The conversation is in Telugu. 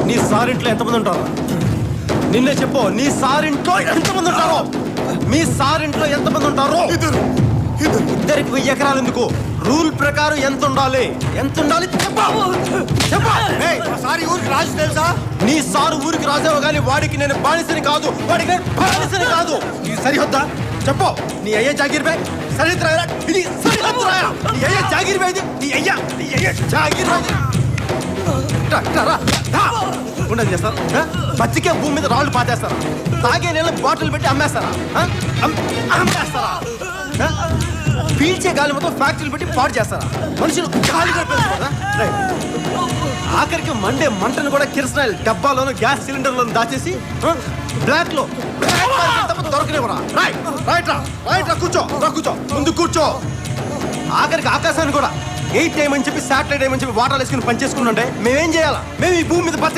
నీ సారింట్లో ఎంతమంది ఉంటారు? నిన్నే చెప్పు, నీ సారింట్లో ఎంతమంది ఉంటారో? మీ సారింట్లో ఎంతమంది ఉంటారో? ఇద్దరికి 1000 ఎకరాలు ఎందుకు? రూల్ ప్రకారం ఎంత ఉండాలి? సారీ ఊరికి రాజు తెలుసా? నీ సారు ఊరికి రాజావు కానీ వాడికి నేను బానిసని కాదు, వాడికి నేను బానిసని కాదు. ఇది సరిహద్దా? చెప్పు. నీ అయ్యే జాగీర్ బై సరిహద్దు. ఇది సరిహద్దు. నీ అయ్యే జాగీర్ బై, నీ అయ్యే జాగీర్ బై. ఉండదు చేస్తారు. బచ్చికే భూమి మీద రాళ్ళు పాతేస్తారా? తాగే నీళ్ళ బాటిల్ పెట్టి అమ్మేస్తారా? అమ్మేస్తారా? పీల్చే గాలి మొత్తం ఫ్యాక్టరీలు పెట్టి పాడు చేస్తారా? మనుషులు గాలిగా పెంచుతారా? ఆఖరికి మండే మంటను కూడా కిరసనాయిల్ డబ్బాలోను గ్యాస్ సిలిండర్లను దాచేసి బ్లాక్ లో దొరకనివ్వరా? రైట్ రా కూర్చో ముందు కూర్చో. ఆఖరికి ఆకాశాన్ని కూడా 8 టైం అని చెప్పి శాటిలైట్ టైం అని చెప్పి వాటర్ వేసుకుని పనిచేసుకుంటుంటే మేమేం చేయాలా? మేము ఈ భూమి మీద